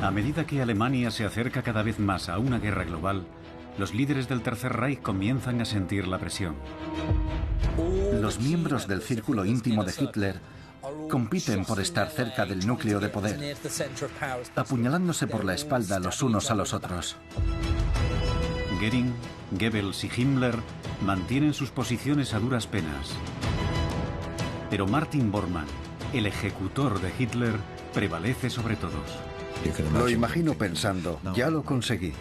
A medida que Alemania se acerca cada vez más a una guerra global, los líderes del Tercer Reich comienzan a sentir la presión. Los miembros del círculo íntimo de Hitler compiten por estar cerca del núcleo de poder, apuñalándose por la espalda los unos a los otros. Göring, Goebbels y Himmler mantienen sus posiciones a duras penas. Pero Martin Bormann, el ejecutor de Hitler, prevalece sobre todos. Lo imagino pensando, ya lo conseguí.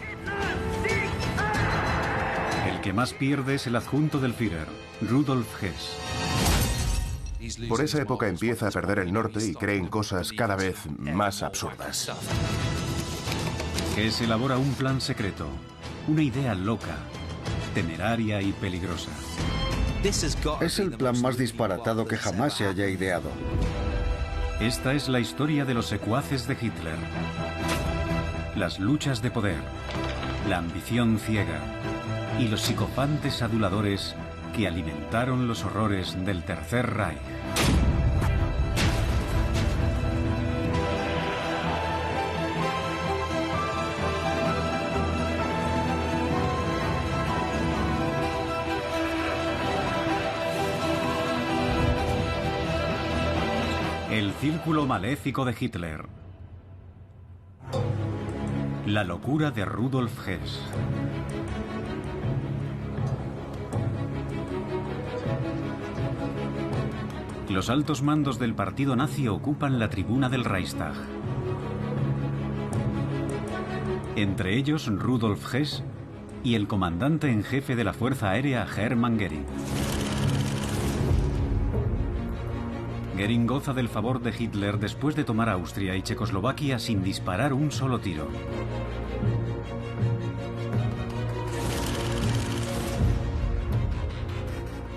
El que más pierde es el adjunto del Führer, Rudolf Hess. Por esa época empieza a perder el norte y creen cosas cada vez más absurdas. Hess elabora un plan secreto, una idea loca, temeraria y peligrosa. Es el plan más disparatado que jamás se haya ideado. Esta es la historia de los secuaces de Hitler. Las luchas de poder, la ambición ciega y los psicofantes aduladores que alimentaron los horrores del Tercer Reich. El círculo maléfico de Hitler. La locura de Rudolf Hess. Los altos mandos del partido nazi ocupan la tribuna del Reichstag. Entre ellos Rudolf Hess y el comandante en jefe de la Fuerza Aérea Hermann Göring. Göring goza del favor de Hitler después de tomar Austria y Checoslovaquia sin disparar un solo tiro.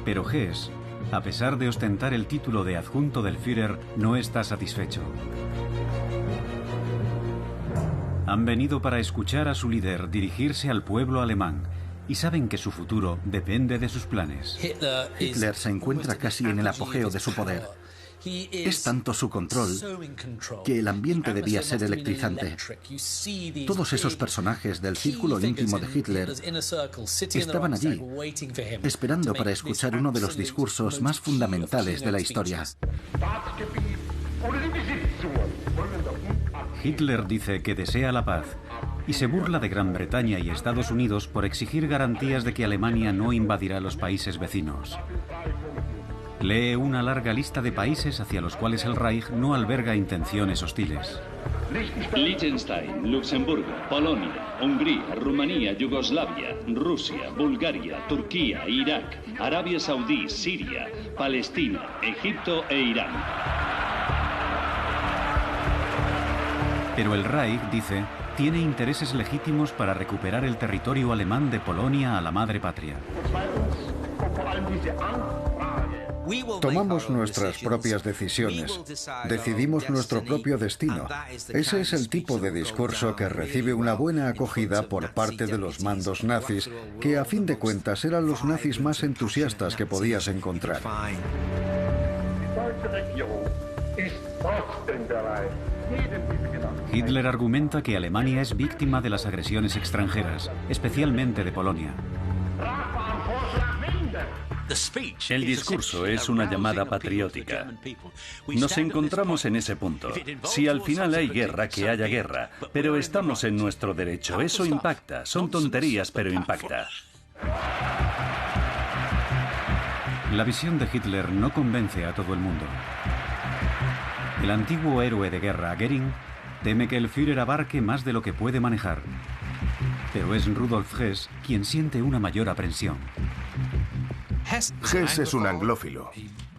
Pero Hess, a pesar de ostentar el título de adjunto del Führer, no está satisfecho. Han venido para escuchar a su líder dirigirse al pueblo alemán y saben que su futuro depende de sus planes. Hitler se encuentra casi en el apogeo de su poder. Es tanto su control que el ambiente debía ser electrizante. Todos esos personajes del círculo íntimo de Hitler estaban allí, esperando para escuchar uno de los discursos más fundamentales de la historia. Hitler dice que desea la paz y se burla de Gran Bretaña y Estados Unidos por exigir garantías de que Alemania no invadirá los países vecinos. Lee una larga lista de países hacia los cuales el Reich no alberga intenciones hostiles. Liechtenstein, Luxemburgo, Polonia, Hungría, Rumanía, Yugoslavia, Rusia, Bulgaria, Turquía, Irak, Arabia Saudí, Siria, Palestina, Egipto e Irán. Pero el Reich, dice, tiene intereses legítimos para recuperar el territorio alemán de Polonia a la madre patria. Tomamos nuestras propias decisiones, decidimos nuestro propio destino. Ese es el tipo de discurso que recibe una buena acogida por parte de los mandos nazis, que a fin de cuentas eran los nazis más entusiastas que podías encontrar. Hitler argumenta que Alemania es víctima de las agresiones extranjeras, especialmente de Polonia. El discurso es una llamada patriótica. Nos encontramos en ese punto. Si al final hay guerra, que haya guerra, pero estamos en nuestro derecho. Eso impacta. Son tonterías, pero impacta. La visión de Hitler no convence a todo el mundo. El antiguo héroe de guerra, Göring, teme que el Führer abarque más de lo que puede manejar. Pero es Rudolf Hess quien siente una mayor aprensión. Hess es un anglófilo.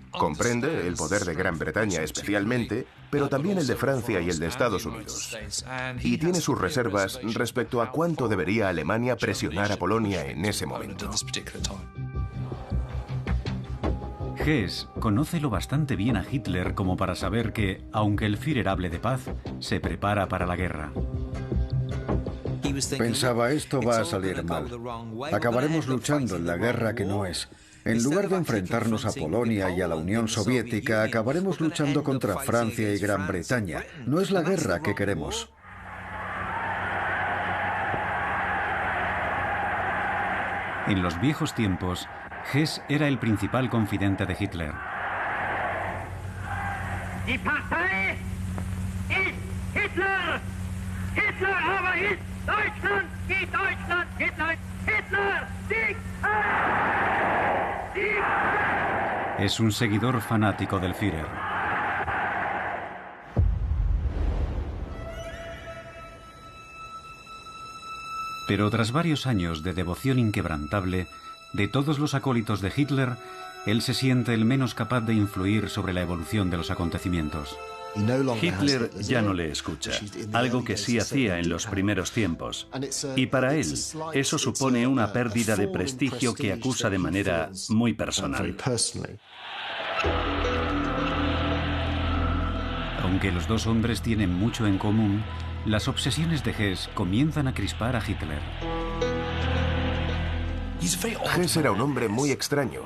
Comprende el poder de Gran Bretaña especialmente, pero también el de Francia y el de Estados Unidos. Y tiene sus reservas respecto a cuánto debería Alemania presionar a Polonia en ese momento. Hess conoce lo bastante bien a Hitler como para saber que, aunque el Führer hable de paz, se prepara para la guerra. Pensaba, esto va a salir mal. Acabaremos luchando en la guerra que no es. En lugar de enfrentarnos a Polonia y a la Unión Soviética, acabaremos luchando contra Francia y Gran Bretaña. No es la guerra que queremos. En los viejos tiempos, Hess era el principal confidente de Hitler. Die Partei ist Hitler! Hitler aber ist Deutschland! Die Deutschland! Hitler! Hitler! Sieg! Sieg! Es un seguidor fanático del Führer. Pero tras varios años de devoción inquebrantable, de todos los acólitos de Hitler, él se siente el menos capaz de influir sobre la evolución de los acontecimientos. Hitler ya no le escucha, algo que sí hacía en los primeros tiempos. Y para él, eso supone una pérdida de prestigio que acusa de manera muy personal. Aunque los dos hombres tienen mucho en común, las obsesiones de Hess comienzan a crispar a Hitler. Hess era un hombre muy extraño.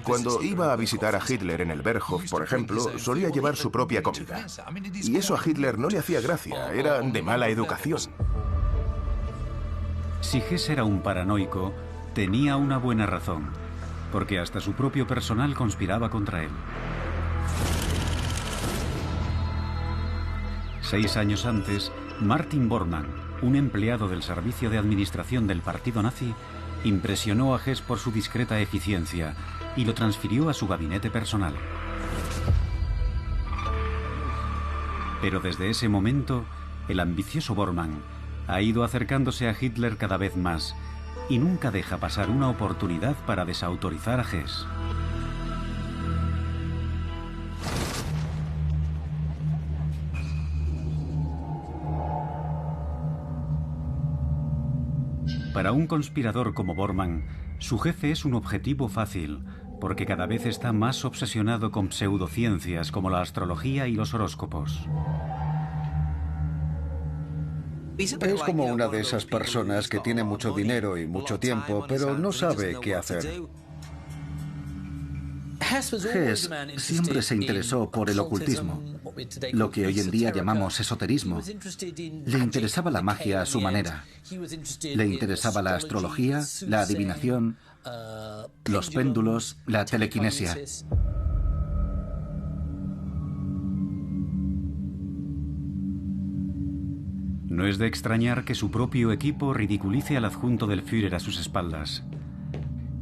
Cuando iba a visitar a Hitler en el Berghof, por ejemplo, solía llevar su propia comida. Y eso a Hitler no le hacía gracia, era de mala educación. Si Hess era un paranoico, tenía una buena razón, porque hasta su propio personal conspiraba contra él. 6 años antes, Martin Bormann, un empleado del servicio de administración del partido nazi, impresionó a Hess por su discreta eficiencia y lo transfirió a su gabinete personal. Pero desde ese momento, el ambicioso Bormann ha ido acercándose a Hitler cada vez más y nunca deja pasar una oportunidad para desautorizar a Hess. Para un conspirador como Bormann, su jefe es un objetivo fácil, porque cada vez está más obsesionado con pseudociencias como la astrología y los horóscopos. Es como una de esas personas que tiene mucho dinero y mucho tiempo, pero no sabe qué hacer. Hess siempre se interesó por el ocultismo, lo que hoy en día llamamos esoterismo. Le interesaba la magia a su manera. Le interesaba la astrología, la adivinación, los péndulos, la telequinesia. No es de extrañar que su propio equipo ridiculice al adjunto del Führer a sus espaldas.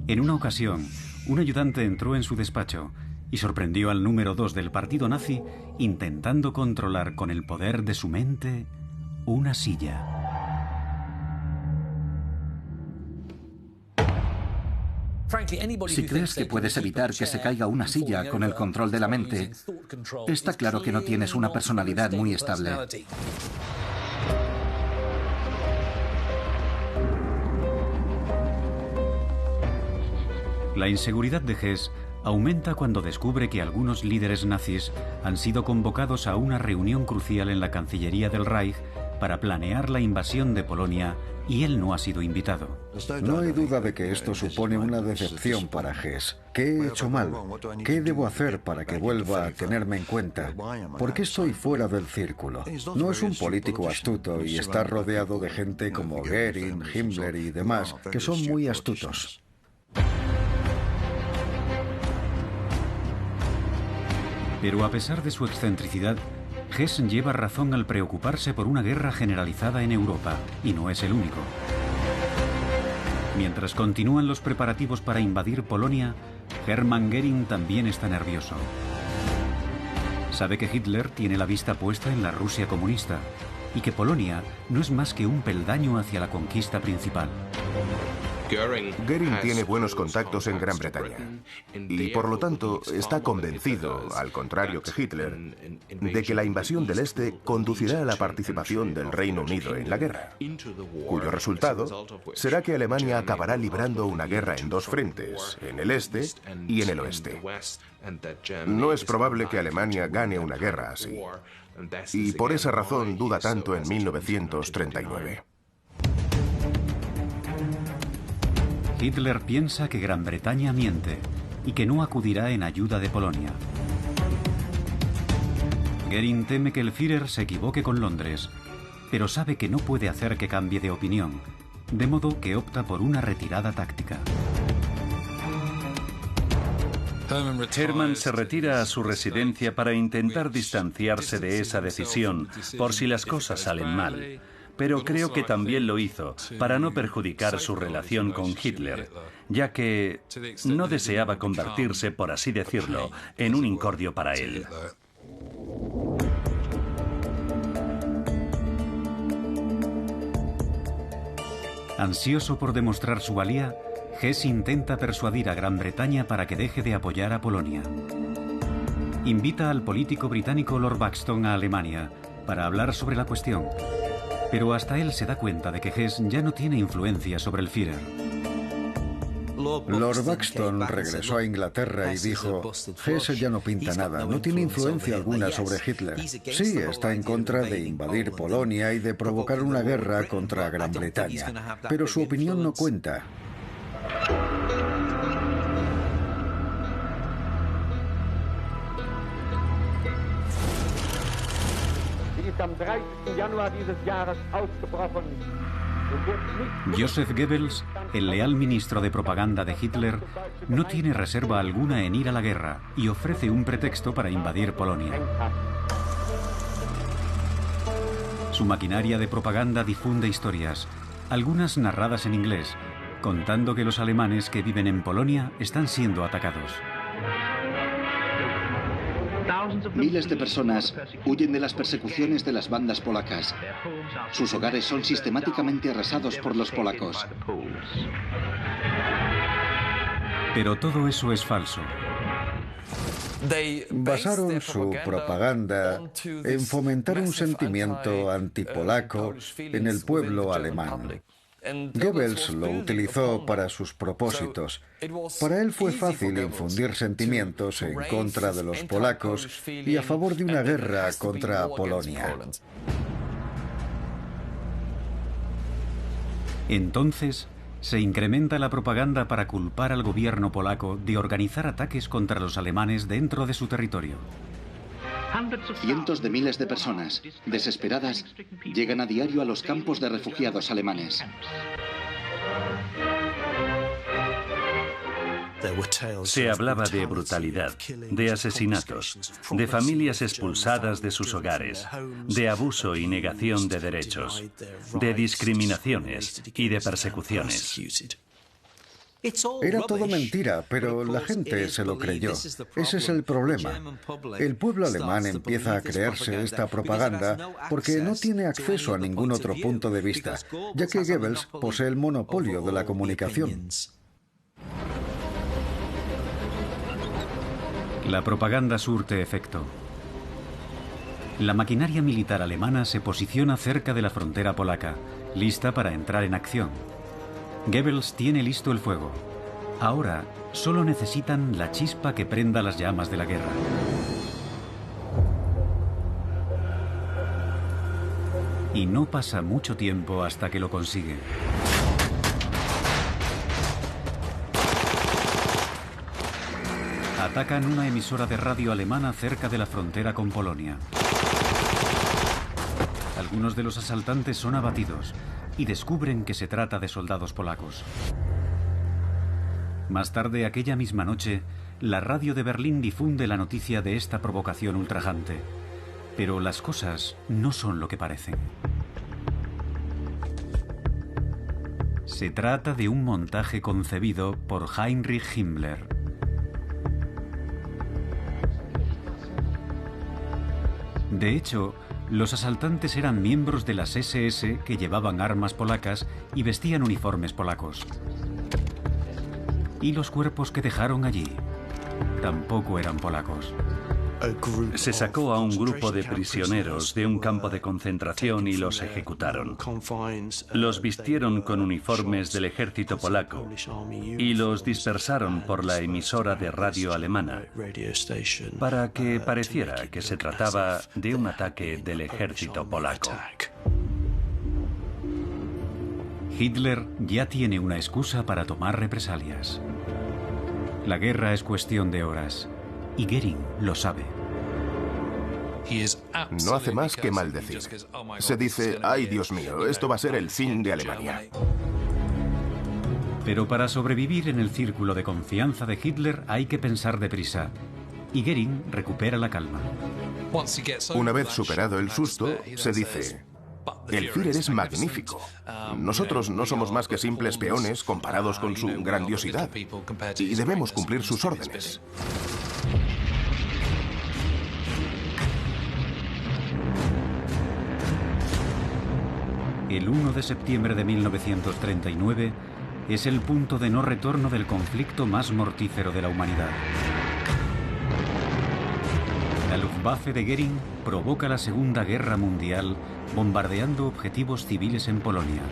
En una ocasión, un ayudante entró en su despacho y sorprendió al número 2 del partido nazi intentando controlar con el poder de su mente una silla. Si crees que puedes evitar que se caiga una silla con el control de la mente, está claro que no tienes una personalidad muy estable. La inseguridad de Hess aumenta cuando descubre que algunos líderes nazis han sido convocados a una reunión crucial en la Cancillería del Reich para planear la invasión de Polonia y él no ha sido invitado. No hay duda de que esto supone una decepción para Hess. ¿Qué he hecho mal? ¿Qué debo hacer para que vuelva a tenerme en cuenta? ¿Por qué estoy fuera del círculo? No es un político astuto y está rodeado de gente como Goering, Himmler y demás, que son muy astutos. Pero a pesar de su excentricidad, Hess lleva razón al preocuparse por una guerra generalizada en Europa, y no es el único. Mientras continúan los preparativos para invadir Polonia, Hermann Göring también está nervioso. Sabe que Hitler tiene la vista puesta en la Rusia comunista, y que no es más que un peldaño hacia la conquista principal. Göring tiene buenos contactos en Gran Bretaña y por lo tanto está convencido, al contrario que Hitler, de que la invasión del Este conducirá a la participación del Reino Unido en la guerra, cuyo resultado será que Alemania acabará librando una guerra en dos frentes, en el Este y en el Oeste. No es probable que Alemania gane una guerra así, y por esa razón duda tanto en 1939. Hitler piensa que Gran Bretaña miente y que no acudirá en ayuda de Polonia. Göring teme que el Führer se equivoque con Londres, pero sabe que no puede hacer que cambie de opinión de modo que opta por una retirada táctica. Hermann se retira a su residencia para intentar distanciarse de esa decisión por si las cosas salen mal. Pero creo que también lo hizo para no perjudicar su relación con Hitler, ya que no deseaba convertirse, por así decirlo, en un incordio para él. Ansioso por demostrar su valía, Hess intenta persuadir a Gran Bretaña para que deje de apoyar a Polonia. Invita al político británico Lord Buxton a Alemania para hablar sobre la cuestión, pero hasta él se da cuenta de que Hess ya no tiene influencia sobre el Führer. Lord Buxton regresó a Inglaterra y dijo: Hess ya no pinta nada, no tiene influencia alguna sobre Hitler. Sí, está en contra de invadir Polonia y de provocar una guerra contra Gran Bretaña, pero su opinión no cuenta. Joseph Goebbels, el leal ministro de propaganda de Hitler, no tiene reserva alguna en ir a la guerra y ofrece un pretexto para invadir Polonia. Su maquinaria de propaganda difunde historias, algunas narradas en inglés, contando que los alemanes que viven en Polonia están siendo atacados. Miles de personas huyen de las persecuciones de las bandas polacas. Sus hogares son sistemáticamente arrasados por los polacos. Pero todo eso es falso. Basaron su propaganda en fomentar un sentimiento antipolaco en el pueblo alemán. Goebbels lo utilizó para sus propósitos. Para él fue fácil infundir sentimientos en contra de los polacos y a favor de una guerra contra Polonia. Entonces, se incrementa la propaganda para culpar al gobierno polaco de organizar ataques contra los alemanes dentro de su territorio. Cientos de miles de personas, desesperadas, llegan a diario a los campos de refugiados alemanes. Se hablaba de brutalidad, de asesinatos, de familias expulsadas de sus hogares, de abuso y negación de derechos, de discriminaciones y de persecuciones. Era todo mentira, pero la gente se lo creyó. Ese es el problema. El pueblo alemán empieza a creerse esta propaganda porque no tiene acceso a ningún otro punto de vista, ya que Goebbels posee el monopolio de la comunicación. La propaganda surte efecto. La maquinaria militar alemana se posiciona cerca de la frontera polaca, lista para entrar en acción. Goebbels tiene listo el fuego. Ahora solo necesitan la chispa que prenda las llamas de la guerra. Y no pasa mucho tiempo hasta que lo consigue. Atacan una emisora de radio alemana cerca de la frontera con Polonia. Algunos de los asaltantes son abatidos y descubren que se trata de soldados polacos. Más tarde, aquella misma noche, la radio de Berlín difunde la noticia de esta provocación ultrajante. Pero las cosas no son lo que parecen. Se trata de un montaje concebido por Heinrich Himmler. De hecho, los asaltantes eran miembros de las SS que llevaban armas polacas y vestían uniformes polacos. Y los cuerpos que dejaron allí tampoco eran polacos. Se sacó a un grupo de prisioneros de un campo de concentración y los ejecutaron. Los vistieron con uniformes del ejército polaco y los dispersaron por la emisora de radio alemana para que pareciera que se trataba de un ataque del ejército polaco. Hitler ya tiene una excusa para tomar represalias. La guerra es cuestión de horas. Y Göring lo sabe. No hace más que maldecir. Se dice: ¡ay, Dios mío! Esto va a ser el fin de Alemania. Pero para sobrevivir en el círculo de confianza de Hitler hay que pensar deprisa. Y Goering recupera la calma. Una vez superado el susto, se dice: el Führer es magnífico. Nosotros no somos más que simples peones comparados con su grandiosidad. Y debemos cumplir sus órdenes. El 1 de septiembre de 1939 es el punto de no retorno del conflicto más mortífero de la humanidad. La Luftwaffe de Goering provoca la Segunda Guerra Mundial bombardeando objetivos civiles en Polonia.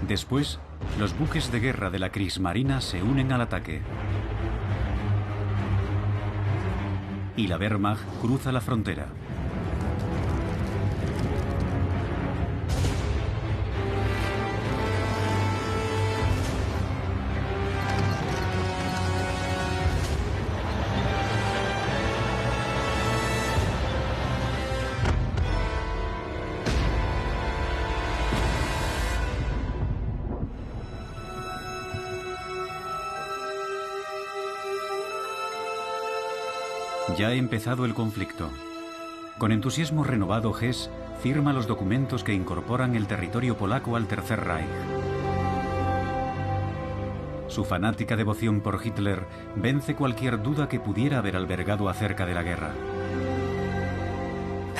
Después, los buques de guerra de la Kriegsmarine se unen al ataque. Y la Wehrmacht cruza la frontera. Ya ha empezado el conflicto. Con entusiasmo renovado, Hess firma los documentos que incorporan el territorio polaco al Tercer Reich. Su fanática devoción por Hitler vence cualquier duda que pudiera haber albergado acerca de la guerra.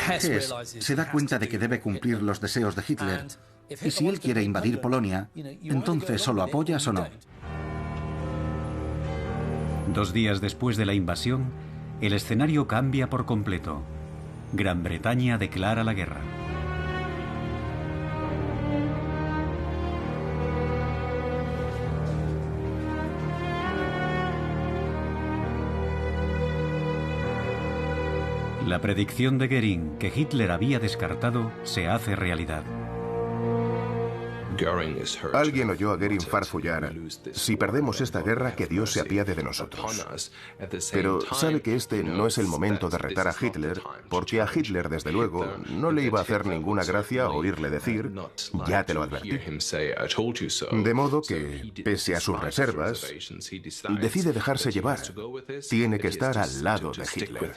Hess se da cuenta de que debe cumplir los deseos de Hitler. Y si él quiere invadir Polonia, entonces ¿o lo apoyas o no? 2 días después de la invasión, el escenario cambia por completo. Gran Bretaña declara la guerra. La predicción de Goering que Hitler había descartado se hace realidad. Alguien oyó a Goering farfullar: si perdemos esta guerra, que Dios se apiade de nosotros. Pero sabe que este no es el momento de retar a Hitler, porque a Hitler, desde luego, no le iba a hacer ninguna gracia oírle decir: ya te lo advertí. De modo que, pese a sus reservas, decide dejarse llevar. Tiene que estar al lado de Hitler.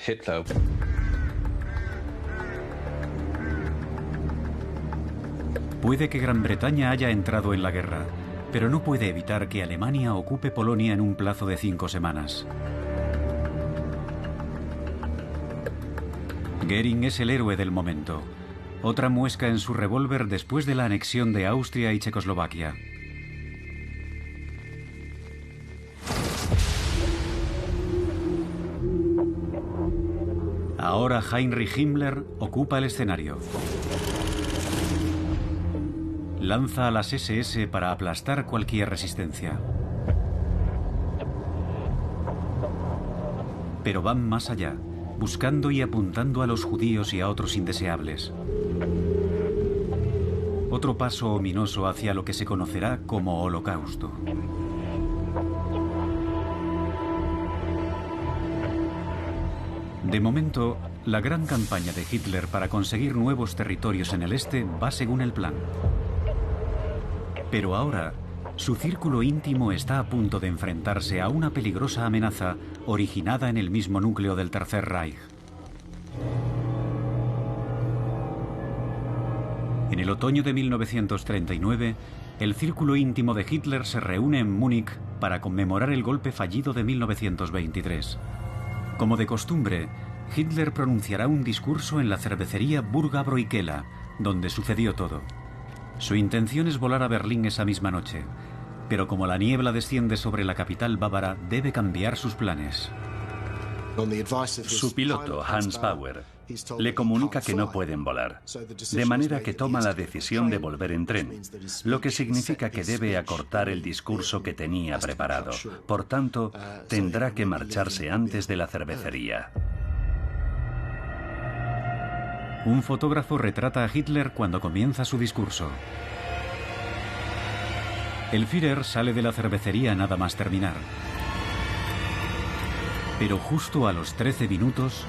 Puede que Gran Bretaña haya entrado en la guerra, pero no puede evitar que Alemania ocupe Polonia en un plazo de 5 semanas. Goering es el héroe del momento. Otra muesca en su revólver después de la anexión de Austria y Checoslovaquia. Ahora Heinrich Himmler ocupa el escenario. Lanza a las SS para aplastar cualquier resistencia. Pero van más allá, buscando y apuntando a los judíos y a otros indeseables. Otro paso ominoso hacia lo que se conocerá como Holocausto. De momento, la gran campaña de Hitler para conseguir nuevos territorios en el este va según el plan. Pero ahora, su círculo íntimo está a punto de enfrentarse a una peligrosa amenaza originada en el mismo núcleo del Tercer Reich. En el otoño de 1939, el círculo íntimo de Hitler se reúne en Múnich para conmemorar el golpe fallido de 1923. Como de costumbre, Hitler pronunciará un discurso en la cervecería Burger Bräukeller, donde sucedió todo. Su intención es volar a Berlín esa misma noche, pero como la niebla desciende sobre la capital bávara, debe cambiar sus planes. Su piloto, Hans Bauer, le comunica que no pueden volar, de manera que toma la decisión de volver en tren, lo que significa que debe acortar el discurso que tenía preparado. Por tanto, tendrá que marcharse antes de la cervecería. Un fotógrafo retrata a Hitler cuando comienza su discurso. El Führer sale de la cervecería nada más terminar. Pero justo a los 13 minutos...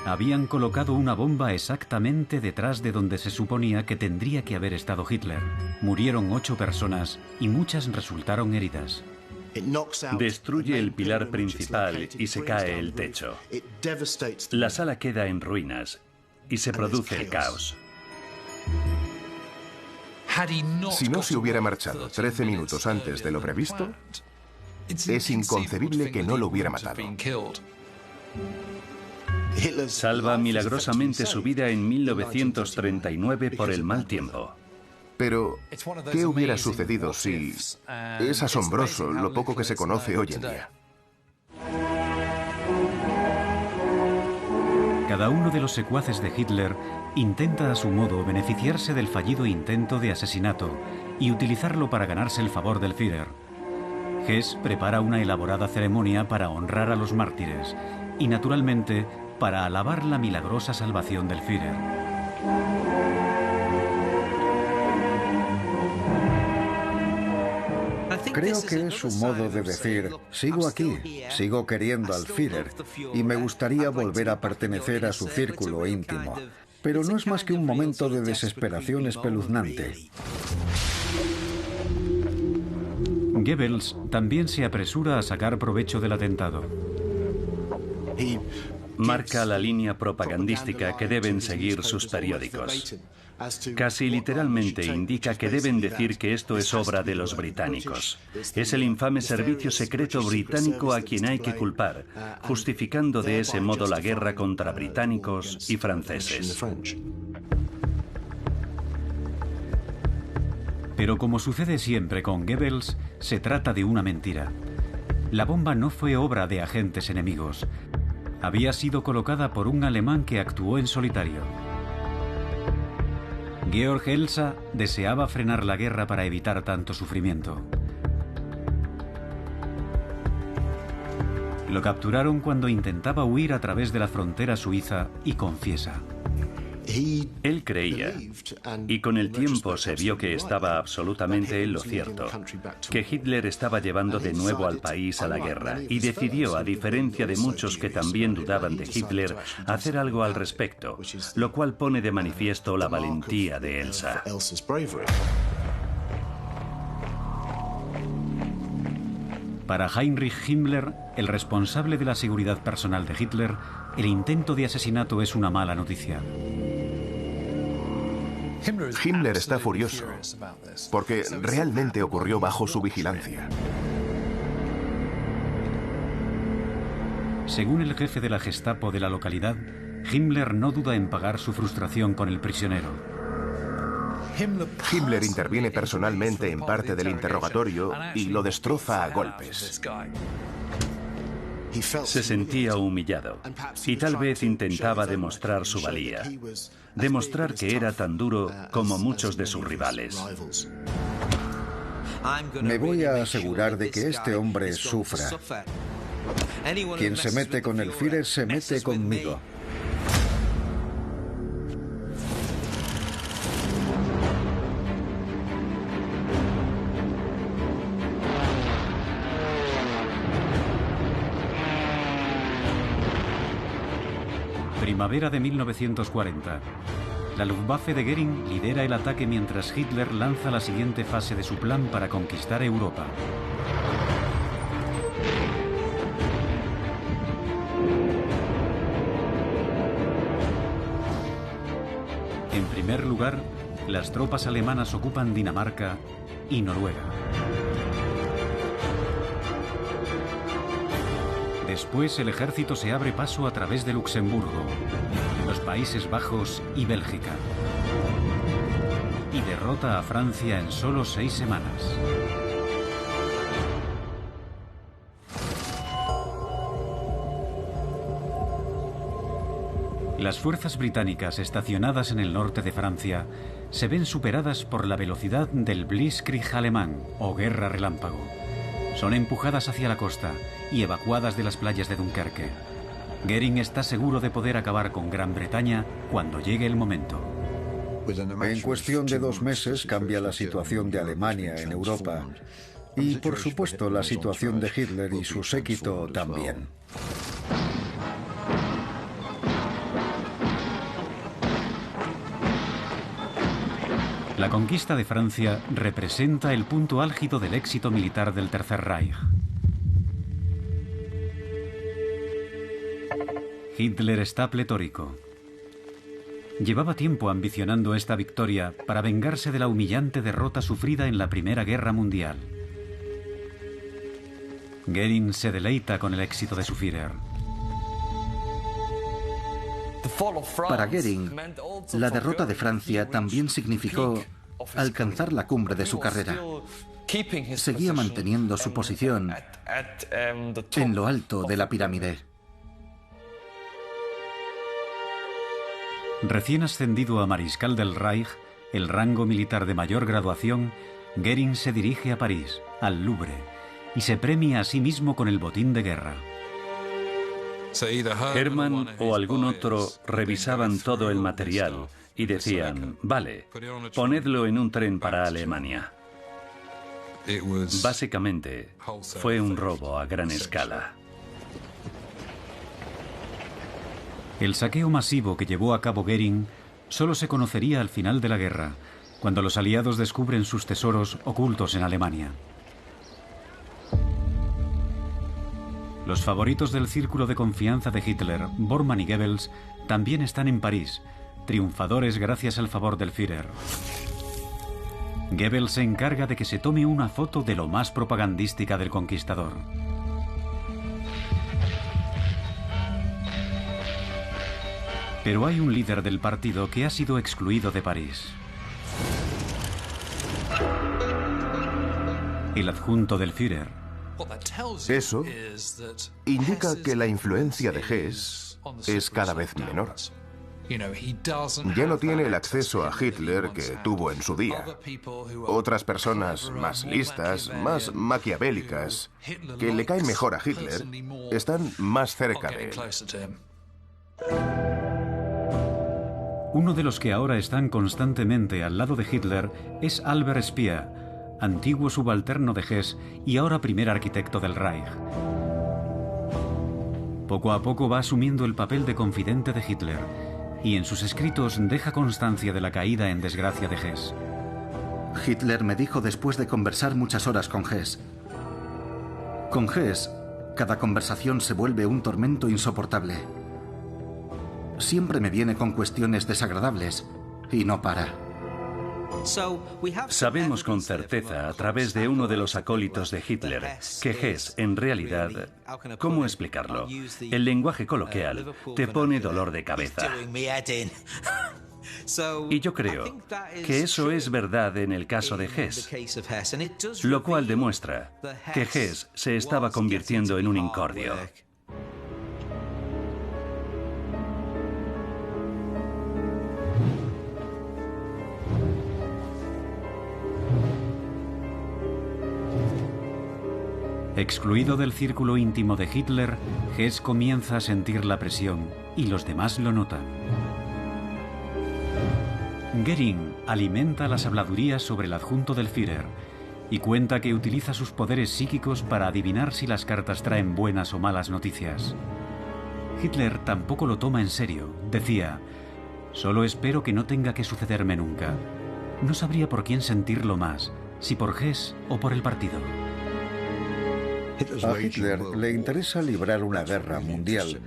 habían colocado una bomba exactamente detrás de donde se suponía que tendría que haber estado Hitler. Murieron 8 personas y muchas resultaron heridas. Destruye el pilar principal y se cae el techo. La sala queda en ruinas y se produce el caos. Si no se hubiera marchado 13 minutos antes de lo previsto, es inconcebible que no lo hubiera matado. Salva milagrosamente su vida en 1939 por el mal tiempo. Pero, ¿qué hubiera sucedido si... Es asombroso lo poco que se conoce hoy en día. Cada uno de los secuaces de Hitler intenta a su modo beneficiarse del fallido intento de asesinato y utilizarlo para ganarse el favor del Führer. Hess prepara una elaborada ceremonia para honrar a los mártires y, naturalmente, para alabar la milagrosa salvación del Führer. Creo que es su modo de decir, sigo aquí, sigo queriendo al Führer y me gustaría volver a pertenecer a su círculo íntimo. Pero no es más que un momento de desesperación espeluznante. Goebbels también se apresura a sacar provecho del atentado. Marca la línea propagandística que deben seguir sus periódicos. Casi literalmente indica que deben decir que esto es obra de los británicos. Es el infame servicio secreto británico a quien hay que culpar, justificando de ese modo la guerra contra británicos y franceses. Pero como sucede siempre con Goebbels, se trata de una mentira. La bomba no fue obra de agentes enemigos. Había sido colocada por un alemán que actuó en solitario. Georg Elsa deseaba frenar la guerra para evitar tanto sufrimiento. Lo capturaron cuando intentaba huir a través de la frontera suiza y confiesa. Él creía, y con el tiempo se vio que estaba absolutamente en lo cierto, que Hitler estaba llevando de nuevo al país a la guerra, y decidió, a diferencia de muchos que también dudaban de Hitler, hacer algo al respecto, lo cual pone de manifiesto la valentía de Elsa. Para Heinrich Himmler, el responsable de la seguridad personal de Hitler, el intento de asesinato es una mala noticia. Himmler está furioso, porque realmente ocurrió bajo su vigilancia. Según el jefe de la Gestapo de la localidad, Himmler no duda en pagar su frustración con el prisionero. Himmler interviene personalmente en parte del interrogatorio y lo destroza a golpes. Se sentía humillado y tal vez intentaba demostrar su valía, demostrar que era tan duro como muchos de sus rivales. Me voy a asegurar de que este hombre sufra. Quien se mete con el Führer se mete conmigo. Primavera de 1940. La Luftwaffe de Göring lidera el ataque mientras Hitler lanza la siguiente fase de su plan para conquistar Europa. En primer lugar, las tropas alemanas ocupan Dinamarca y Noruega. Después el ejército se abre paso a través de Luxemburgo, los Países Bajos y Bélgica. Y derrota a Francia en solo 6 semanas. Las fuerzas británicas estacionadas en el norte de Francia se ven superadas por la velocidad del Blitzkrieg alemán o guerra relámpago. Son empujadas hacia la costa y evacuadas de las playas de Dunkerque. Göring está seguro de poder acabar con Gran Bretaña cuando llegue el momento. En cuestión de 2 meses cambia la situación de Alemania en Europa y, por supuesto, la situación de Hitler y su séquito también. La conquista de Francia representa el punto álgido del éxito militar del Tercer Reich. Hitler está pletórico. Llevaba tiempo ambicionando esta victoria para vengarse de la humillante derrota sufrida en la Primera Guerra Mundial. Göring se deleita con el éxito de su Führer. Para Göring, la derrota de Francia también significó alcanzar la cumbre de su carrera. Seguía manteniendo su posición en lo alto de la pirámide. Recién ascendido a mariscal del Reich, el rango militar de mayor graduación, Göring se dirige a París, al Louvre, y se premia a sí mismo con el botín de guerra. Hermann o algún otro revisaban todo el material y decían, vale, ponedlo en un tren para Alemania. Básicamente, fue un robo a gran escala. El saqueo masivo que llevó a cabo Göring solo se conocería al final de la guerra, cuando los aliados descubren sus tesoros ocultos en Alemania. Los favoritos del círculo de confianza de Hitler, Bormann y Goebbels, también están en París, triunfadores gracias al favor del Führer. Goebbels se encarga de que se tome una foto de lo más propagandística del conquistador. Pero hay un líder del partido que ha sido excluido de París. El adjunto del Führer. Eso indica que la influencia de Hess es cada vez menor. Ya no tiene el acceso a Hitler que tuvo en su día. Otras personas más listas, más maquiavélicas, que le caen mejor a Hitler, están más cerca de él. Uno de los que ahora están constantemente al lado de Hitler es Albert Speer, antiguo subalterno de Hess y ahora primer arquitecto del Reich. Poco a poco va asumiendo el papel de confidente de Hitler y en sus escritos deja constancia de la caída en desgracia de Hess. Hitler me dijo después de conversar muchas horas con Hess. Con Hess, cada conversación se vuelve un tormento insoportable. Siempre me viene con cuestiones desagradables y no para. Sabemos con certeza, a través de uno de los acólitos de Hitler, que Hess, en realidad, ¿cómo explicarlo? El lenguaje coloquial te pone dolor de cabeza. Y yo creo que eso es verdad en el caso de Hess, lo cual demuestra que Hess se estaba convirtiendo en un incordio. Excluido del círculo íntimo de Hitler, Hess comienza a sentir la presión y los demás lo notan. Göring alimenta las habladurías sobre el adjunto del Führer y cuenta que utiliza sus poderes psíquicos para adivinar si las cartas traen buenas o malas noticias. Hitler tampoco lo toma en serio. Decía, solo espero que no tenga que sucederme nunca. No sabría por quién sentirlo más, si por Hess o por el partido. A Hitler le interesa librar una guerra mundial,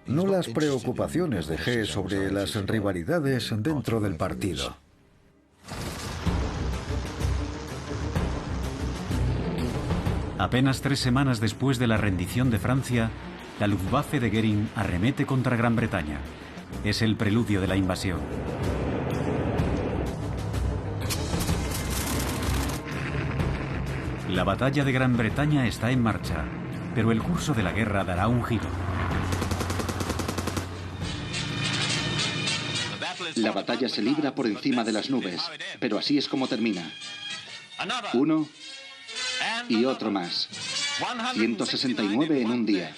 no las preocupaciones de Hess sobre las rivalidades dentro del partido. Apenas 3 semanas después de la rendición de Francia, la Luftwaffe de Göring arremete contra Gran Bretaña. Es el preludio de la invasión. La batalla de Gran Bretaña está en marcha, pero el curso de la guerra dará un giro. La batalla se libra por encima de las nubes, pero así es como termina. Uno y otro más. 169 en un día.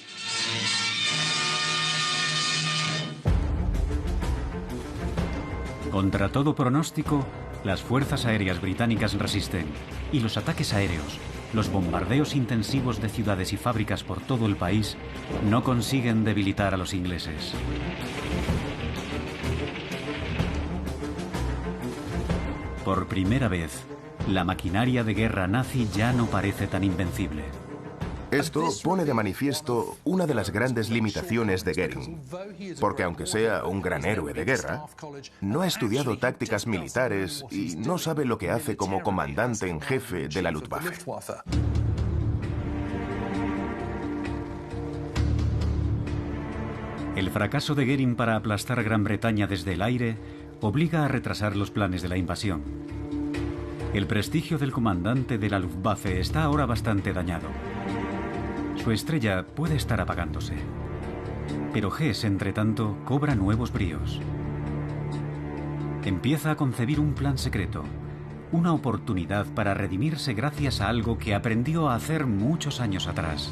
Contra todo pronóstico, las fuerzas aéreas británicas resisten, y los ataques aéreos, los bombardeos intensivos de ciudades y fábricas por todo el país, no consiguen debilitar a los ingleses. Por primera vez, la maquinaria de guerra nazi ya no parece tan invencible. Esto pone de manifiesto una de las grandes limitaciones de Goering, porque aunque sea un gran héroe de guerra, no ha estudiado tácticas militares y no sabe lo que hace como comandante en jefe de la Luftwaffe. El fracaso de Goering para aplastar Gran Bretaña desde el aire obliga a retrasar los planes de la invasión. El prestigio del comandante de la Luftwaffe está ahora bastante dañado. Su estrella puede estar apagándose. Pero Hess, entre tanto, cobra nuevos bríos. Empieza a concebir un plan secreto, una oportunidad para redimirse gracias a algo que aprendió a hacer muchos años atrás.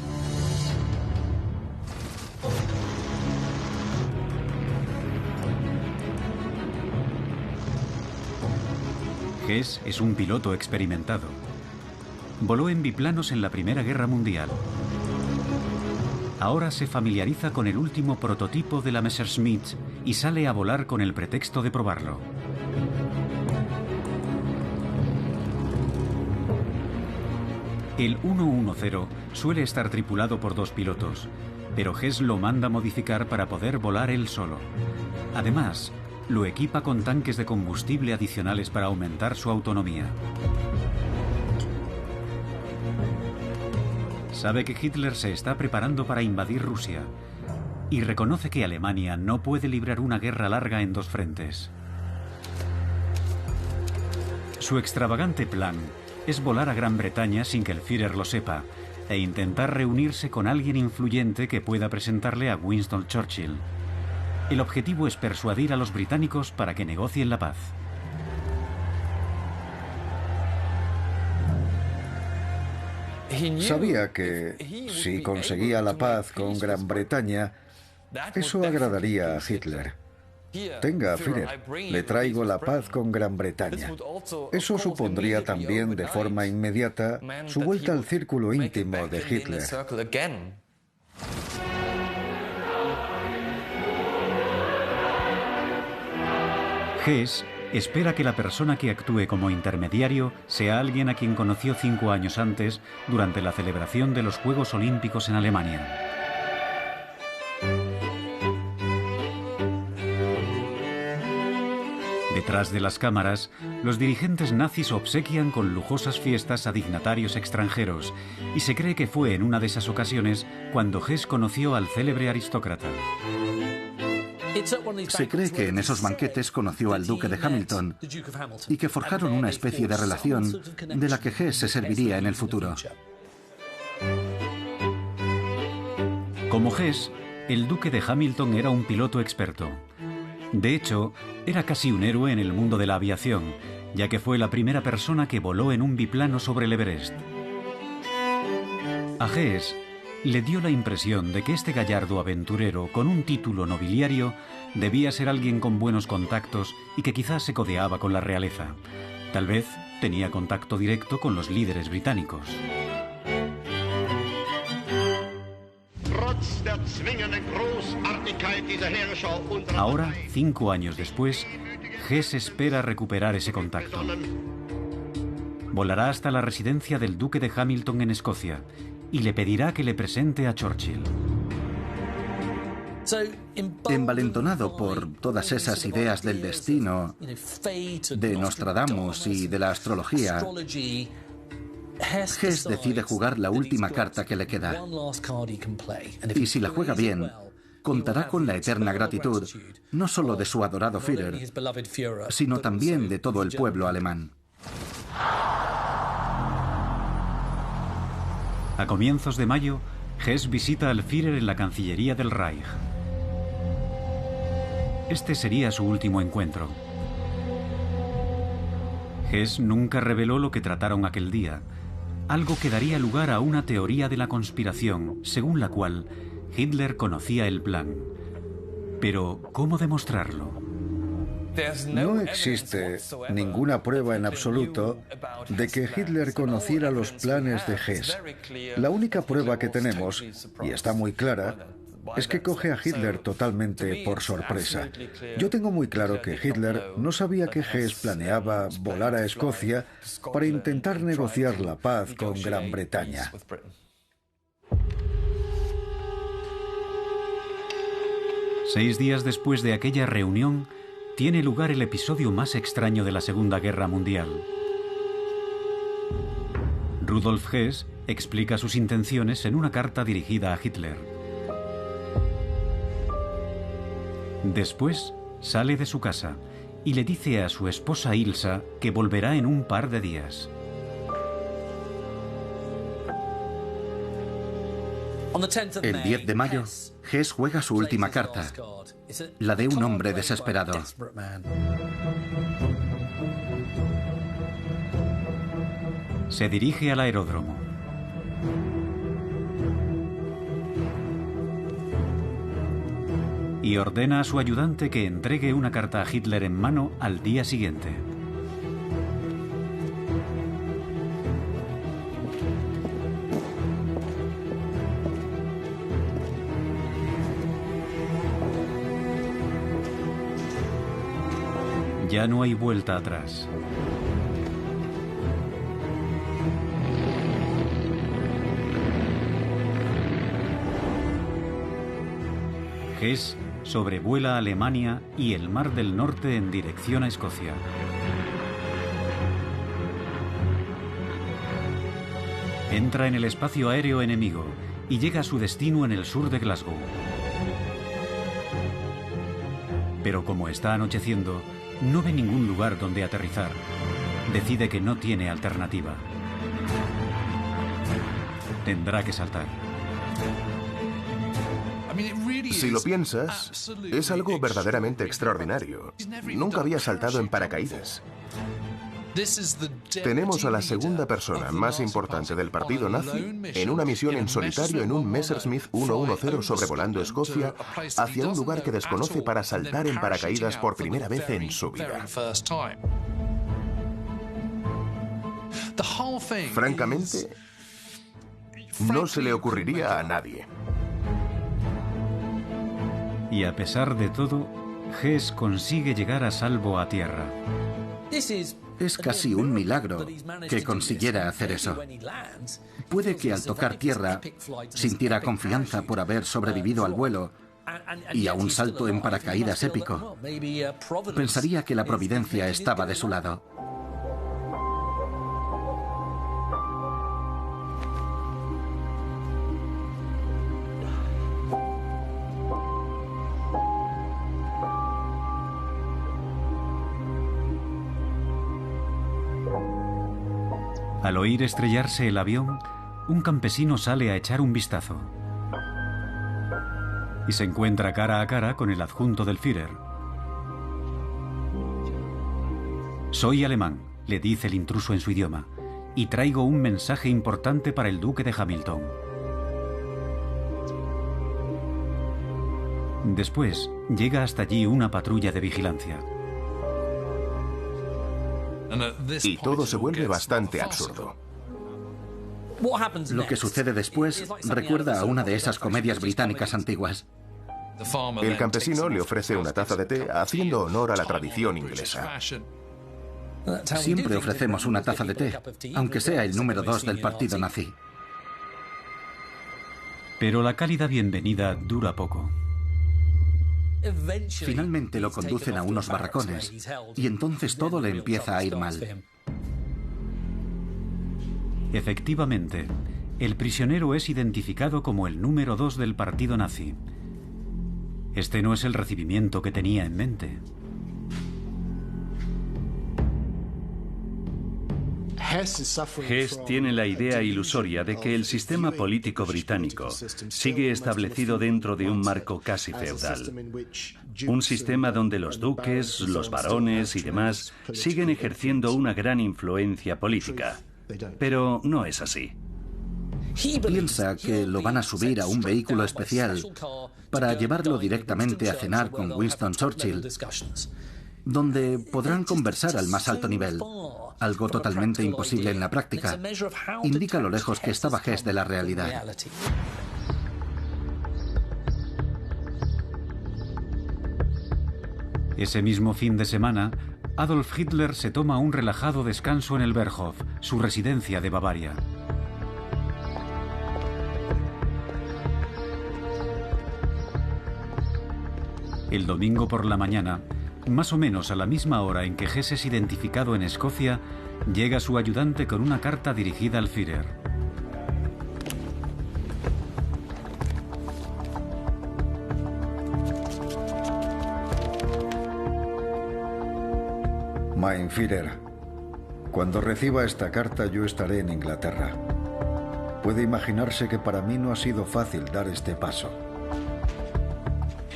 Hess es un piloto experimentado. Voló en biplanos en la Primera Guerra Mundial. Ahora se familiariza con el último prototipo de la Messerschmitt y sale a volar con el pretexto de probarlo. El 110 suele estar tripulado por 2 pilotos, pero Hess lo manda modificar para poder volar él solo. Además, lo equipa con tanques de combustible adicionales para aumentar su autonomía. Sabe que Hitler se está preparando para invadir Rusia y reconoce que Alemania no puede librar una guerra larga en 2 frentes. Su extravagante plan es volar a Gran Bretaña sin que el Führer lo sepa e intentar reunirse con alguien influyente que pueda presentarle a Winston Churchill. El objetivo es persuadir a los británicos para que negocien la paz. Sabía que si conseguía la paz con Gran Bretaña, eso agradaría a Hitler. Tenga, Führer, le traigo la paz con Gran Bretaña. Eso supondría también de forma inmediata su vuelta al círculo íntimo de Hitler. Hess espera que la persona que actúe como intermediario sea alguien a quien conoció 5 años antes durante la celebración de los Juegos Olímpicos en Alemania. Detrás de las cámaras, los dirigentes nazis obsequian con lujosas fiestas a dignatarios extranjeros y se cree que fue en una de esas ocasiones cuando Hess conoció al célebre aristócrata. Se cree que en esos banquetes conoció al duque de Hamilton y que forjaron una especie de relación de la que Hess se serviría en el futuro. Como Hess, el duque de Hamilton era un piloto experto. De hecho, era casi un héroe en el mundo de la aviación, ya que fue la primera persona que voló en un biplano sobre el Everest. A Hess le dio la impresión de que este gallardo aventurero con un título nobiliario debía ser alguien con buenos contactos y que quizás se codeaba con la realeza. Tal vez tenía contacto directo con los líderes británicos. Ahora, 5 años después, Hess espera recuperar ese contacto. Volará hasta la residencia del duque de Hamilton en Escocia y le pedirá que le presente a Churchill. Envalentonado por todas esas ideas del destino, de Nostradamus y de la astrología, Hess decide jugar la última carta que le queda. Y si la juega bien, contará con la eterna gratitud, no solo de su adorado Führer, sino también de todo el pueblo alemán. A comienzos de mayo, Hess visita al Führer en la Cancillería del Reich. Este sería su último encuentro. Hess nunca reveló lo que trataron aquel día, algo que daría lugar a una teoría de la conspiración, según la cual Hitler conocía el plan. Pero, ¿cómo demostrarlo? No existe ninguna prueba en absoluto de que Hitler conociera los planes de Hess. La única prueba que tenemos, y está muy clara, es que coge a Hitler totalmente por sorpresa. Yo tengo muy claro que Hitler no sabía que Hess planeaba volar a Escocia para intentar negociar la paz con Gran Bretaña. Seis días después de aquella reunión, tiene lugar el episodio más extraño de la Segunda Guerra Mundial. Rudolf Hess explica sus intenciones en una carta dirigida a Hitler. Después sale de su casa y le dice a su esposa Ilsa que volverá en un par de días. El 10 de mayo, Hess juega su última carta, la de un hombre desesperado. Se dirige al aeródromo. Y ordena a su ayudante que entregue una carta a Hitler en mano al día siguiente. Ya no hay vuelta atrás. Hess sobrevuela Alemania y el Mar del Norte en dirección a Escocia. Entra en el espacio aéreo enemigo y llega a su destino en el sur de Glasgow. Pero como está anocheciendo, no ve ningún lugar donde aterrizar. Decide que no tiene alternativa. Tendrá que saltar. Si lo piensas, es algo verdaderamente extraordinario. Nunca había saltado en paracaídas. Tenemos a la segunda persona más importante del partido nazi en una misión en solitario en un Messerschmitt 110 sobrevolando Escocia hacia un lugar que desconoce para saltar en paracaídas por primera vez en su vida. Francamente, no se le ocurriría a nadie. Y a pesar de todo, Hess consigue llegar a salvo a tierra. Es casi un milagro que consiguiera hacer eso. Puede que al tocar tierra sintiera confianza por haber sobrevivido al vuelo y a un salto en paracaídas épico. Pensaría que la providencia estaba de su lado. Al oír estrellarse el avión, un campesino sale a echar un vistazo. Y se encuentra cara a cara con el adjunto del Führer. «Soy alemán», le dice el intruso en su idioma, «y traigo un mensaje importante para el duque de Hamilton». Después, llega hasta allí una patrulla de vigilancia. Y todo se vuelve bastante absurdo. Lo que sucede después recuerda a una de esas comedias británicas antiguas. El campesino le ofrece una taza de té haciendo honor a la tradición inglesa. Siempre ofrecemos una taza de té, aunque sea el número 2 del partido nazi. Pero la cálida bienvenida dura poco. Finalmente lo conducen a unos barracones y entonces todo le empieza a ir mal. Efectivamente, el prisionero es identificado como el número 2 del partido nazi. Este no es el recibimiento que tenía en mente. Hess tiene la idea ilusoria de que el sistema político británico sigue establecido dentro de un marco casi feudal. Un sistema donde los duques, los barones y demás siguen ejerciendo una gran influencia política. Pero no es así. Piensa que lo van a subir a un vehículo especial para llevarlo directamente a cenar con Winston Churchill donde podrán conversar al más alto nivel, algo totalmente imposible en la práctica. Indica lo lejos que estaba Hess de la realidad. Ese mismo fin de semana, Adolf Hitler se toma un relajado descanso en el Berghof, su residencia de Bavaria. El domingo por la mañana, más o menos a la misma hora en que Hess es identificado en Escocia, llega su ayudante con una carta dirigida al Führer. Mein Führer, cuando reciba esta carta yo estaré en Inglaterra. Puede imaginarse que para mí no ha sido fácil dar este paso.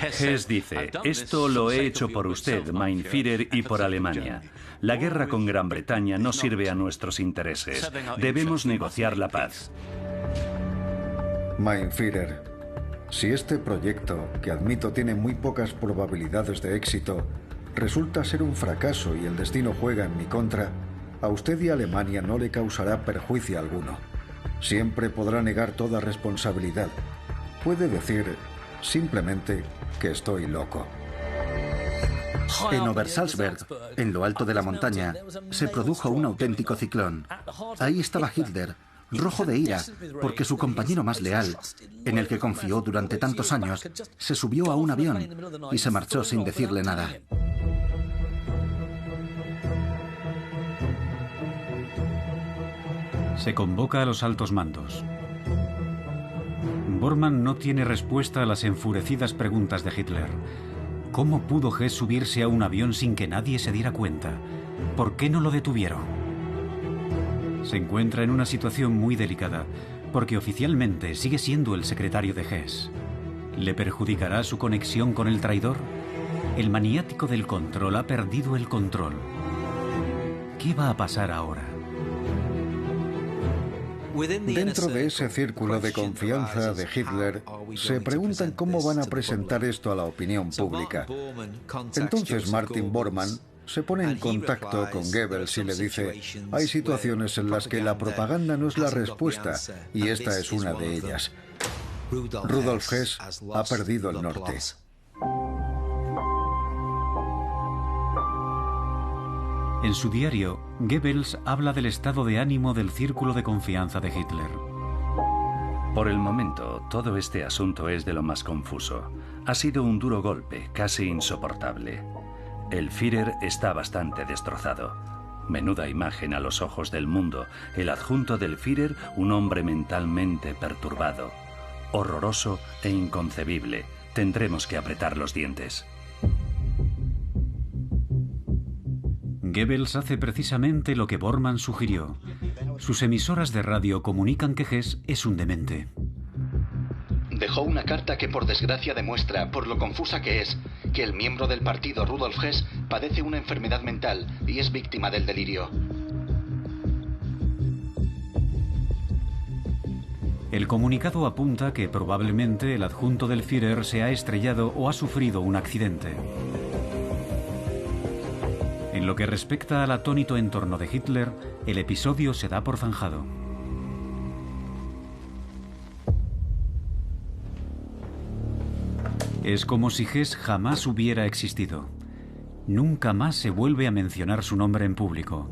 Hess dice, esto lo he hecho por usted, Mein Führer, y por Alemania. La guerra con Gran Bretaña no sirve a nuestros intereses. Debemos negociar la paz. Mein Führer, si este proyecto, que admito tiene muy pocas probabilidades de éxito, resulta ser un fracaso y el destino juega en mi contra, a usted y a Alemania no le causará perjuicio alguno. Siempre podrá negar toda responsabilidad. Puede decir simplemente que estoy loco. En Obersalzberg, en lo alto de la montaña, se produjo un auténtico ciclón. Ahí estaba Hitler, rojo de ira, porque su compañero más leal, en el que confió durante tantos años, se subió a un avión y se marchó sin decirle nada. Se convoca a los altos mandos. Bormann no tiene respuesta a las enfurecidas preguntas de Hitler. ¿Cómo pudo Hess subirse a un avión sin que nadie se diera cuenta? ¿Por qué no lo detuvieron? Se encuentra en una situación muy delicada, porque oficialmente sigue siendo el secretario de Hess. ¿Le perjudicará su conexión con el traidor? El maniático del control ha perdido el control. ¿Qué va a pasar ahora? Dentro de ese círculo de confianza de Hitler, se preguntan cómo van a presentar esto a la opinión pública. Entonces Martin Bormann se pone en contacto con Goebbels y le dice, hay situaciones en las que la propaganda no es la respuesta, y esta es una de ellas. Rudolf Hess ha perdido el norte. En su diario, Goebbels habla del estado de ánimo del círculo de confianza de Hitler. Por el momento, todo este asunto es de lo más confuso. Ha sido un duro golpe, casi insoportable. El Führer está bastante destrozado. Menuda imagen a los ojos del mundo. El adjunto del Führer, un hombre mentalmente perturbado. Horroroso e inconcebible. Tendremos que apretar los dientes. Goebbels hace precisamente lo que Bormann sugirió. Sus emisoras de radio comunican que Hess es un demente. Dejó una carta que por desgracia demuestra, por lo confusa que es, que el miembro del partido Rudolf Hess padece una enfermedad mental y es víctima del delirio. El comunicado apunta que probablemente el adjunto del Führer se ha estrellado o ha sufrido un accidente. En lo que respecta al atónito entorno de Hitler, el episodio se da por zanjado. Es como si Hess jamás hubiera existido. Nunca más se vuelve a mencionar su nombre en público.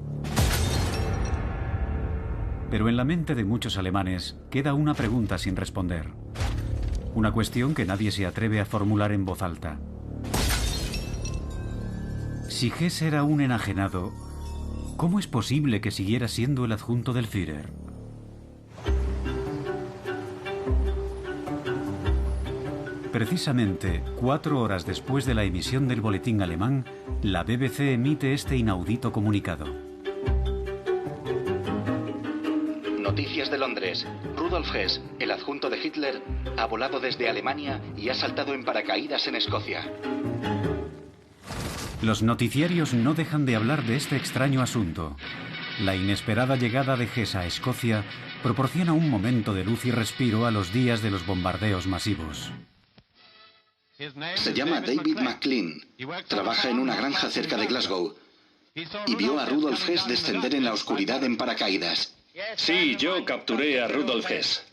Pero en la mente de muchos alemanes queda una pregunta sin responder. Una cuestión que nadie se atreve a formular en voz alta. Si Hess era un enajenado, ¿cómo es posible que siguiera siendo el adjunto del Führer? Precisamente 4 horas después de la emisión del boletín alemán, la BBC emite este inaudito comunicado. Noticias de Londres. Rudolf Hess, el adjunto de Hitler, ha volado desde Alemania y ha saltado en paracaídas en Escocia. Los noticiarios no dejan de hablar de este extraño asunto. La inesperada llegada de Hess a Escocia proporciona un momento de luz y respiro a los días de los bombardeos masivos. Se llama David McLean. Trabaja en una granja cerca de Glasgow. Y vio a Rudolf Hess descender en la oscuridad en paracaídas. Sí, yo capturé a Rudolf Hess.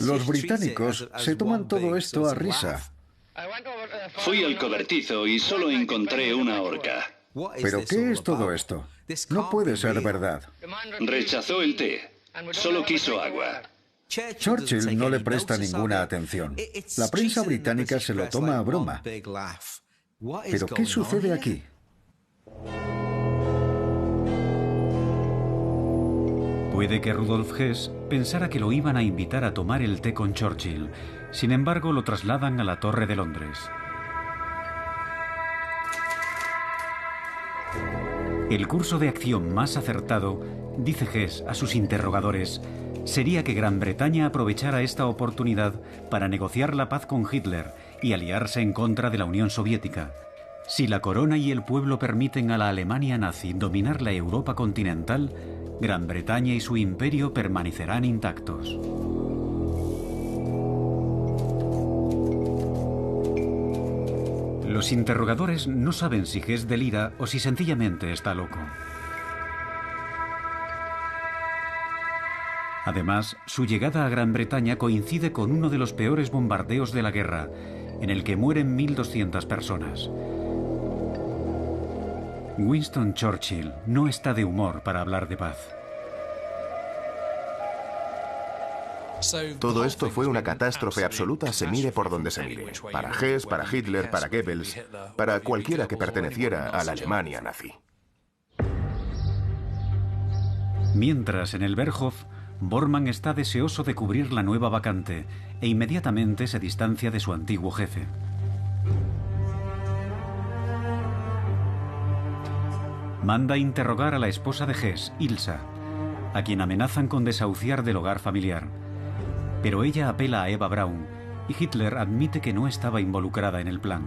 Los británicos se toman todo esto a risa. Fui al cobertizo y solo encontré una horca. ¿Pero qué es todo esto? No puede ser verdad. Rechazó el té. Solo quiso agua. Churchill no le presta ninguna atención. La prensa británica se lo toma a broma. ¿Pero qué sucede aquí? Puede que Rudolf Hess pensara que lo iban a invitar a tomar el té con Churchill. Sin embargo, lo trasladan a la Torre de Londres. El curso de acción más acertado, dice Hess a sus interrogadores, sería que Gran Bretaña aprovechara esta oportunidad para negociar la paz con Hitler y aliarse en contra de la Unión Soviética. Si la corona y el pueblo permiten a la Alemania nazi dominar la Europa continental, Gran Bretaña y su imperio permanecerán intactos. Los interrogadores no saben si Hess delira o si sencillamente está loco. Además, su llegada a Gran Bretaña coincide con uno de los peores bombardeos de la guerra, en el que mueren 1.200 personas. Winston Churchill no está de humor para hablar de paz. Todo esto fue una catástrofe absoluta, se mire por donde se mire. Para Hess, para Hitler, para Goebbels, para cualquiera que perteneciera a la Alemania nazi. Mientras, en el Berghof, Bormann está deseoso de cubrir la nueva vacante e inmediatamente se distancia de su antiguo jefe. Manda interrogar a la esposa de Hess, Ilsa, a quien amenazan con desahuciar del hogar familiar. Pero ella apela a Eva Braun y Hitler admite que no estaba involucrada en el plan.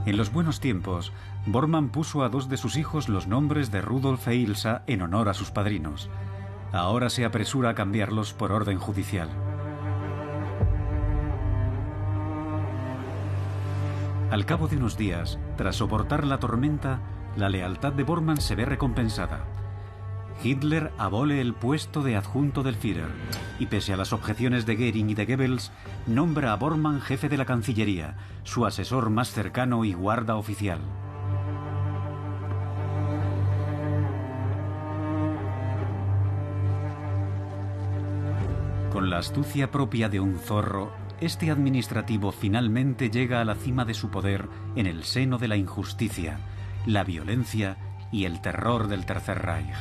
En los buenos tiempos, Bormann puso a 2 de sus hijos los nombres de Rudolf e Ilsa en honor a sus padrinos. Ahora se apresura a cambiarlos por orden judicial. Al cabo de unos días, tras soportar la tormenta, la lealtad de Bormann se ve recompensada. Hitler abole el puesto de adjunto del Führer y, pese a las objeciones de Goering y de Goebbels, nombra a Bormann jefe de la Cancillería, su asesor más cercano y guarda oficial. Con la astucia propia de un zorro, este administrativo finalmente llega a la cima de su poder en el seno de la injusticia, la violencia y el terror del Tercer Reich.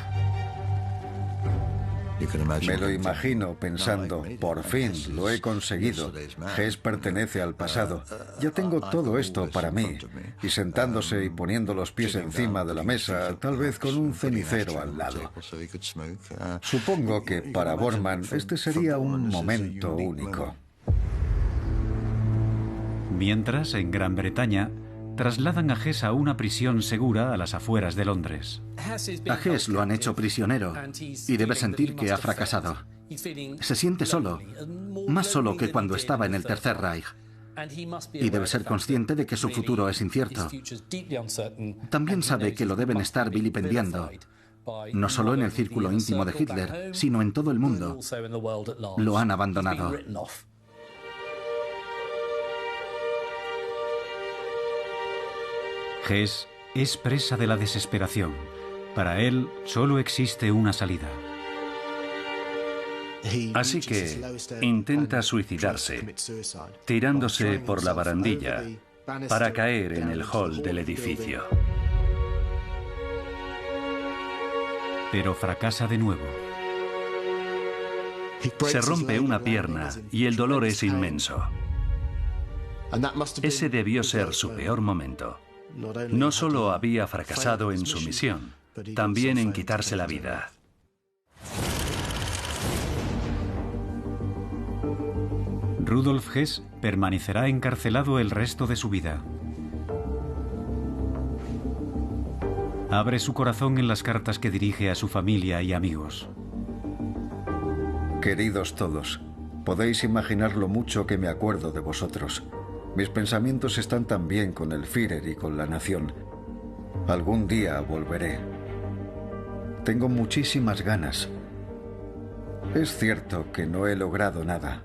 Me lo imagino pensando, por fin, lo he conseguido. Hess pertenece al pasado. Ya tengo todo esto para mí. Y sentándose y poniendo los pies encima de la mesa, tal vez con un cenicero al lado. Supongo que para Bormann este sería un momento único. Mientras, en Gran Bretaña, trasladan a Hess a una prisión segura a las afueras de Londres. A Hess lo han hecho prisionero y debe sentir que ha fracasado. Se siente solo, más solo que cuando estaba en el Tercer Reich. Y debe ser consciente de que su futuro es incierto. También sabe que lo deben estar vilipendiando, no solo en el círculo íntimo de Hitler, sino en todo el mundo. Lo han abandonado. Hess es presa de la desesperación. Para él solo existe una salida. Así que intenta suicidarse, tirándose por la barandilla para caer en el hall del edificio. Pero fracasa de nuevo. Se rompe una pierna y el dolor es inmenso. Ese debió ser su peor momento. No solo había fracasado en su misión, también en quitarse la vida. Rudolf Hess permanecerá encarcelado el resto de su vida. Abre su corazón en las cartas que dirige a su familia y amigos. Queridos todos, Podéis imaginar lo mucho que me acuerdo de vosotros. Mis pensamientos están también con el Führer y con la nación. Algún día volveré. Tengo muchísimas ganas. Es cierto que no he logrado nada.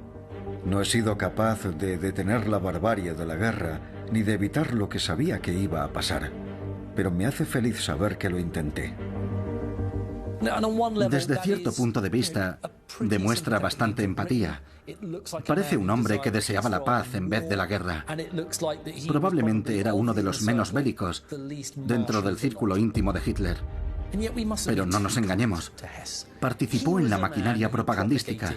No he sido capaz de detener la barbarie de la guerra, ni de evitar lo que sabía que iba a pasar. Pero me hace feliz saber que lo intenté. Desde cierto punto de vista, demuestra bastante empatía. Parece un hombre que deseaba la paz en vez de la guerra. Probablemente era uno de los menos bélicos dentro del círculo íntimo de Hitler. Pero no nos engañemos. Participó en la maquinaria propagandística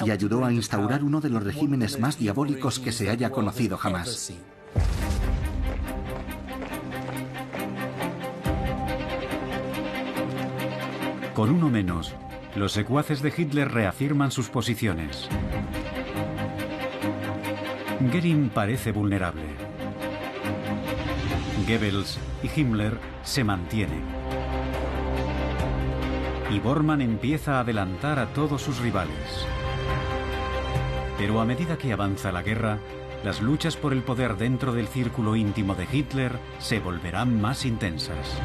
y ayudó a instaurar uno de los regímenes más diabólicos que se haya conocido jamás. Con uno menos, los secuaces de Hitler reafirman sus posiciones. Göring parece vulnerable. Goebbels y Himmler se mantienen. Y Bormann empieza a adelantar a todos sus rivales. Pero a medida que avanza la guerra, las luchas por el poder dentro del círculo íntimo de Hitler se volverán más intensas.